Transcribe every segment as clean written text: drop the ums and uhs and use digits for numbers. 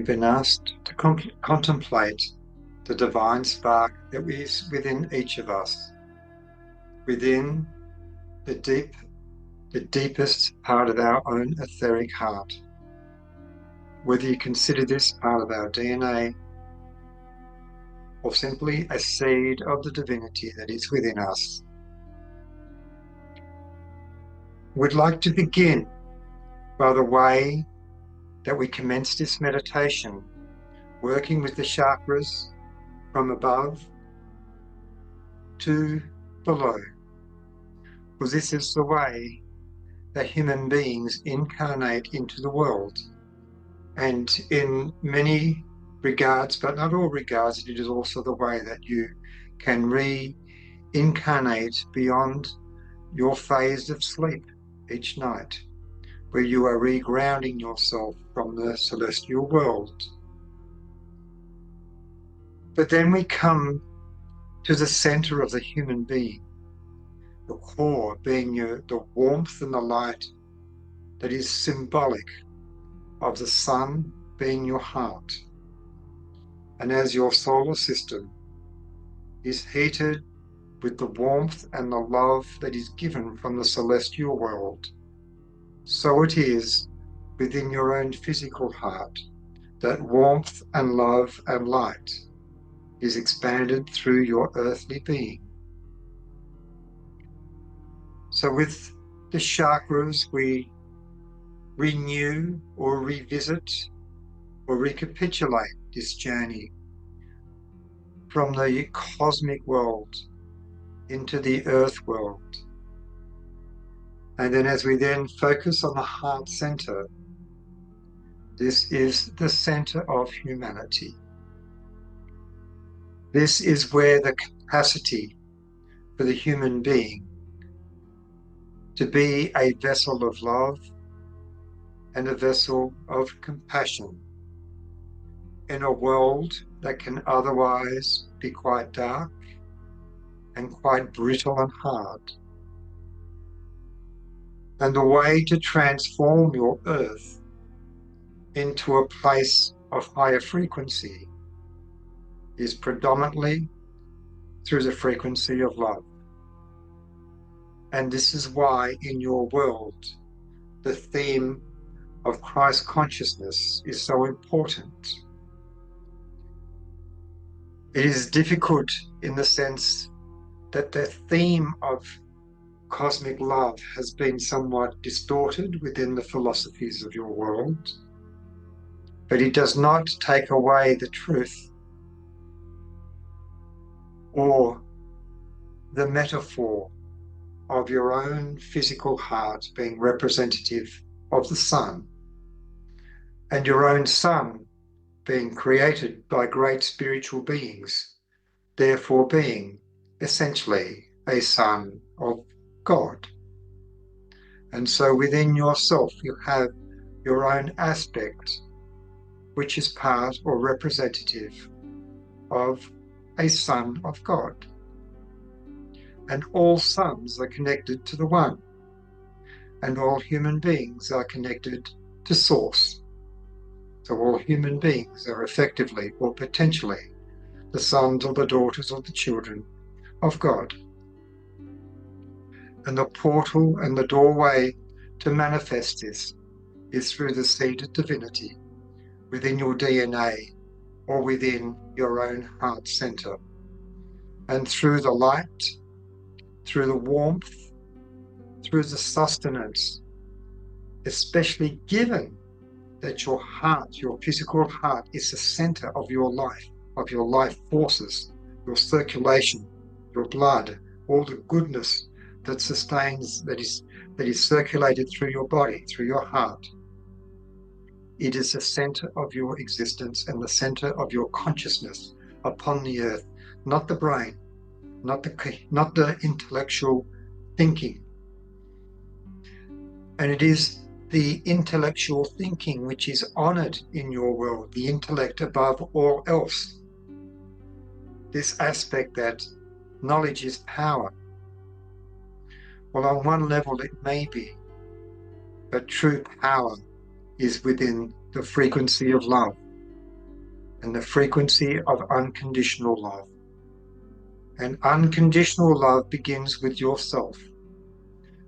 we've been asked to contemplate the divine spark that is within each of us, within the deepest part of our own etheric heart. Whether you consider this part of our DNA or simply a seed of the divinity that is within us. We'd like to begin by the way that we commence this meditation, working with the chakras from above to below, because this is the way that human beings incarnate into the world. And in many regards, but not all regards, it is also the way that you can reincarnate beyond your phase of sleep each night, where you are regrounding yourself from the celestial world. But then we come to the center of the human being, the core being the warmth and the light that is symbolic of the sun being your heart. And as your solar system is heated with the warmth and the love that is given from the celestial world, so it is within your own physical heart that warmth and love and light is expanded through your earthly being. So with the chakras, we renew or revisit or recapitulate this journey from the cosmic world into the earth world. And then as we then focus on the heart center, this is the center of humanity. This is where the capacity for the human being to be a vessel of love and a vessel of compassion in a world that can otherwise be quite dark and quite brittle and hard. And the way to transform your earth into a place of higher frequency is predominantly through the frequency of love. And this is why in your world, the theme of Christ consciousness is so important. It is difficult in the sense that the theme of cosmic love has been somewhat distorted within the philosophies of your world, but it does not take away the truth or the metaphor of your own physical heart being representative of the sun, and your own sun being created by great spiritual beings, therefore being essentially a son of God. And so within yourself you have your own aspect, which is part or representative of a son of God. And all sons are connected to the One, and all human beings are connected to Source. So all human beings are effectively or potentially the sons or the daughters or the children of God. And the portal and the doorway to manifest this is through the seated divinity within your DNA or within your own heart center. And through the light, through the warmth, through the sustenance, especially given that your heart, your physical heart, is the center of your life forces, your circulation, your blood, all the goodness that sustains, that is circulated through your body, through your heart. It is the center of your existence and the center of your consciousness upon the earth, not the brain, not the intellectual thinking. And it is the intellectual thinking which is honored in your world, the intellect above all else. This aspect that knowledge is power. Well, on one level it may be, but true power is within the frequency of love. and the frequency of unconditional love. And unconditional love begins with yourself,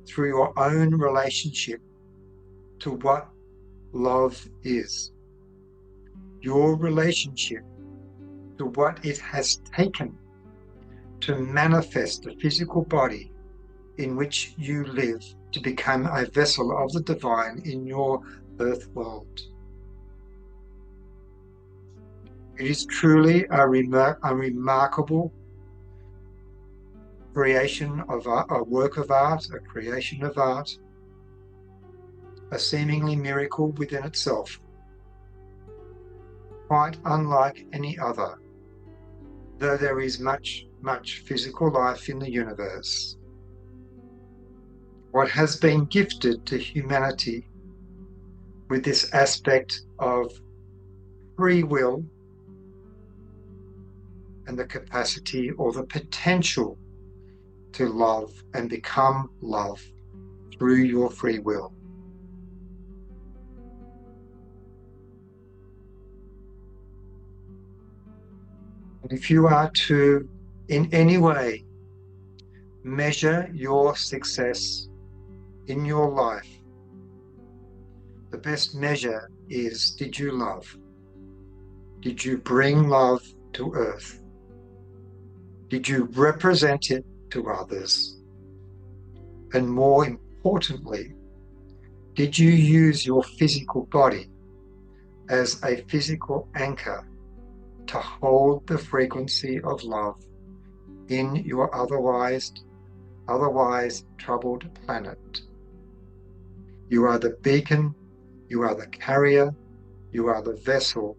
through your own relationship to what love is. Your relationship to what it has taken to manifest the physical body in which you live, to become a vessel of the divine in your earth world. It is truly a remarkable creation of art, a work of art, a creation of art, a seemingly miracle within itself, quite unlike any other, though there is much, much physical life in the universe. What has been gifted to humanity with this aspect of free will and the capacity or the potential to love and become love through your free will. And if you are to, in any way, measure your success in your life, the best measure is, did you love? Did you bring love to earth? Did you represent it to others? And more importantly, did you use your physical body as a physical anchor to hold the frequency of love in your otherwise troubled planet? You are the beacon, you are the carrier, you are the vessel,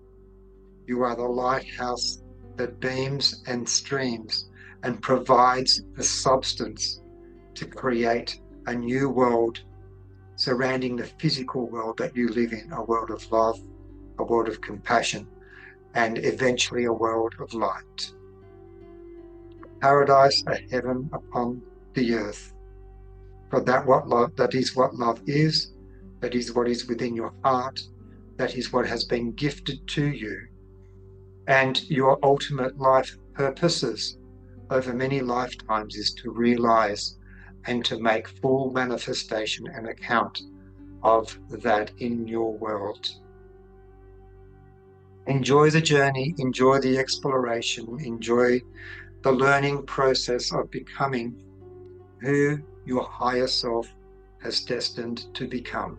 you are the lighthouse that beams and streams and provides the substance to create a new world surrounding the physical world that you live in, a world of love, a world of compassion, and eventually a world of light. Paradise, a heaven upon the earth. For that is what love is, that is what is within your heart, that is what has been gifted to you. And your ultimate life purposes over many lifetimes is to realize and to make full manifestation and account of that in your world. Enjoy the journey, enjoy the exploration, enjoy the learning process of becoming who your higher self has destined to become.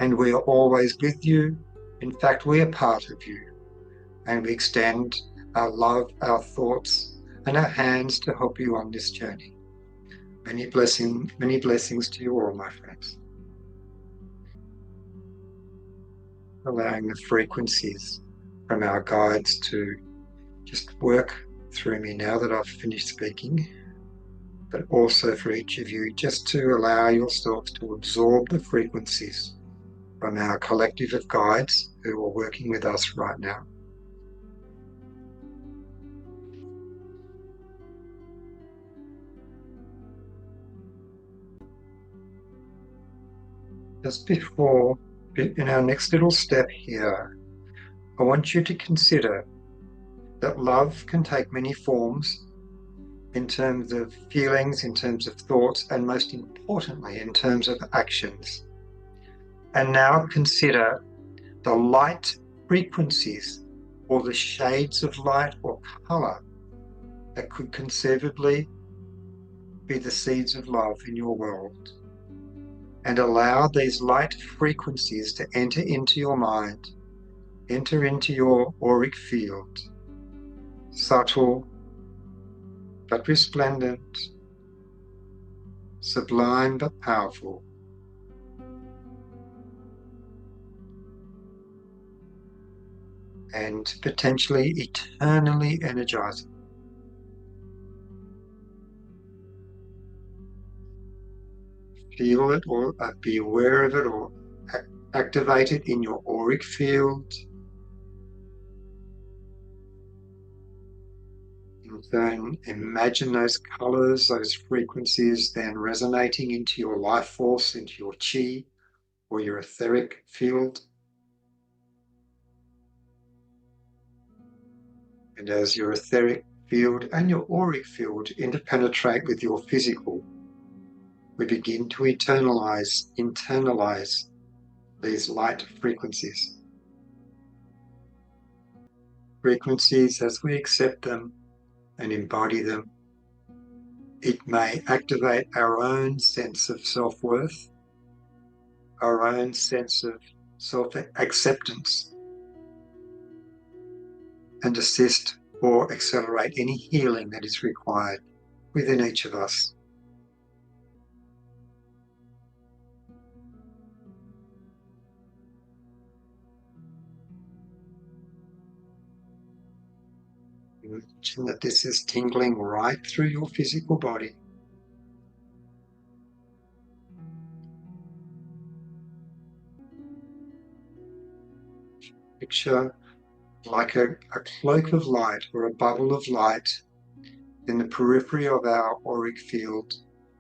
And we are always with you. In fact, we are part of you. And we extend our love, our thoughts, and our hands to help you on this journey. Many blessings to you all, my friends. Allowing the frequencies from our guides to just work through me now that I've finished speaking, but also for each of you just to allow yourselves to absorb the frequencies from our collective of guides who are working with us right now. Just before, in our next little step here, I want you to consider that love can take many forms in terms of feelings, in terms of thoughts, and most importantly, in terms of actions. And now consider the light frequencies or the shades of light or color that could conceivably be the seeds of love in your world. And allow these light frequencies to enter into your mind, enter into your auric field, subtle but resplendent, sublime but powerful. And potentially eternally energizing. Feel it or be aware of it or activate it in your auric field. And then imagine those colors, those frequencies then resonating into your life force, into your chi or your etheric field. And as your etheric field and your auric field interpenetrate with your physical, we begin to internalize these light frequencies. Frequencies, as we accept them and embody them, it may activate our own sense of self-worth, our own sense of self-acceptance, and assist or accelerate any healing that is required within each of us. Imagine that this is tingling right through your physical body. Picture like a cloak of light or a bubble of light in the periphery of our auric field,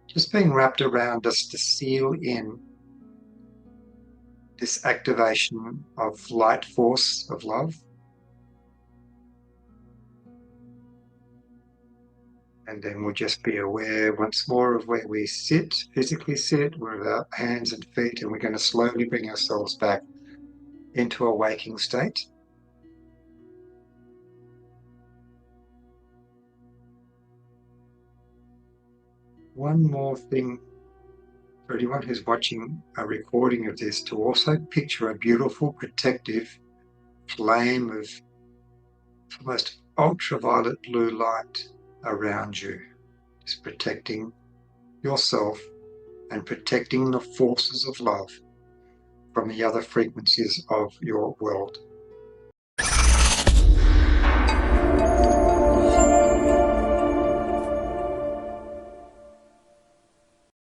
just being wrapped around us to seal in this activation of light force of love. And then we'll just be aware once more of where we sit, physically sit, with our hands and feet, and we're going to slowly bring ourselves back into a waking state. One more thing for anyone who's watching a recording of this, to also picture a beautiful protective flame of almost ultraviolet blue light around you, just protecting yourself and protecting the forces of love from the other frequencies of your world.